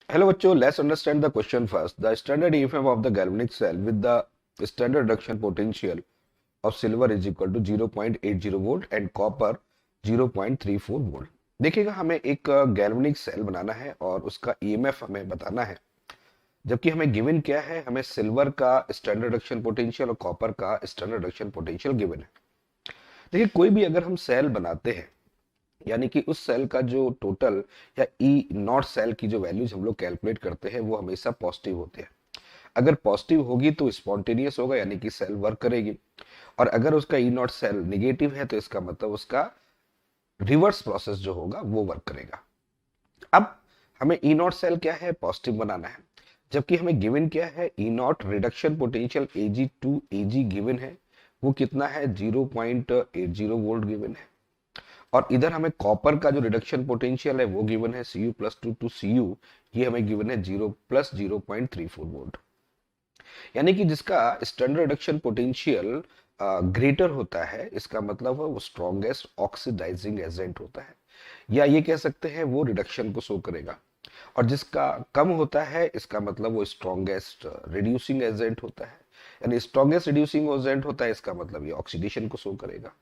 Hello bachcho, let's understand the question first. The standard EFM of the galvanic cell with the standard reduction potential of silver is equal to 0.80 volt and copper 0.34 volt. देखिएगा, हमें एक galvanic cell बनाना है और उसका EMF हमें बताना है। जबकि हमें गिवन क्या है, हमें सिल्वर का स्टैंडर्ड रिडक्शन पोटेंशियल और कॉपर का स्टैंडर्ड रिडक्शन पोटेंशियल गिवन है। देखिए, कोई भी अगर हम सेल बनाते हैं, यानी कि उस सेल का जो टोटल या ई नॉट सेल की जो वैल्यूज हम लोग कैलकुलेट करते हैं वो हमेशा पॉजिटिव होते हैं। अगर पॉजिटिव होगी तो स्पॉन्टेनियस होगा, यानी कि सेल वर्क करेगी। और अगर उसका ई नॉट सेल निगेटिव है तो इसका मतलब उसका रिवर्स प्रोसेस जो होगा वो वर्क करेगा। अब हमें ई नॉट सेल क्या है, पॉजिटिव बनाना है। जबकि हमें गिवन क्या है, E naught reduction potential AG to AG given है, वो कितना है 0.80 वोल्ट गिवन है। और इधर हमें कॉपर का जो रिडक्शन पोटेंशियल है वो गिवन है Cu प्लस टू Cu, ये हमें गिवन है 0 + 0.34 वोल्ट। यानी कि जिसका स्टैंडर्ड रिडक्शन पोटेंशियल ग्रेटर होता है, इसका मतलब है वो स्ट्रॉन्गेस्ट ऑक्सीडाइजिंग एजेंट होता है, या ये कह सकते हैं वो रिडक्शन को शो करेगा। और जिसका कम होता है, इसका मतलब वो स्ट्रॉन्गेस्ट रिड्यूसिंग एजेंट होता है। यानी स्ट्रॉन्गेस्ट रिड्यूसिंग एजेंट होता है, इसका मतलब ये ऑक्सीडेशन को शो करेगा।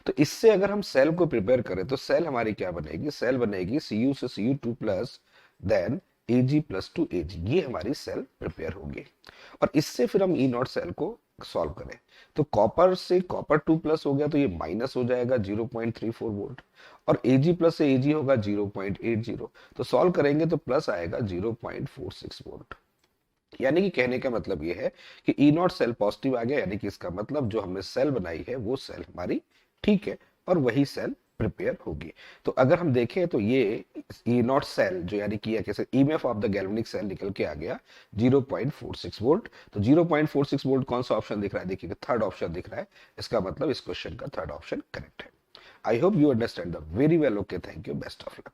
तो इससे अगर हम सेल को प्रिपेयर करें तो सेल हमारी क्या बनेगी, सेल बनेगी Cu से Cu2 प्लस देन Ag+2Ag, ये हमारी सेल प्रिपेयर होगी। और इससे फिर हम ई नॉट सेल को सॉल्व करें तो कॉपर से कॉपर 2 प्लस हो गया तो ये माइनस हो जाएगा 0.34 वोल्ट, और Ag प्लस से Ag होगा 0.80, तो सॉल्व करेंगे तो प्लस आएगा 0.46 वोल्ट। यानी कि कहने का मतलब ये है कि ई नॉट सेल पॉजिटिव आ गया, यानी कि इसका मतलब जो हमने सेल बनाई है वो सेल हमारी ठीक है और वही सेल प्रिपेयर होगी। तो अगर हम देखें तो ये ई नॉट सेल जो, यानी कि कैसे EMF of the galvanic cell निकल के आ गया 0.46 वोल्ट। तो 0.46 वोल्ट कौन सा ऑप्शन दिख रहा है, देखिए थर्ड ऑप्शन दिख रहा है। इसका मतलब इस क्वेश्चन का थर्ड ऑप्शन करेक्ट है। I hope you understand the very well. Okay, thank you, best of luck.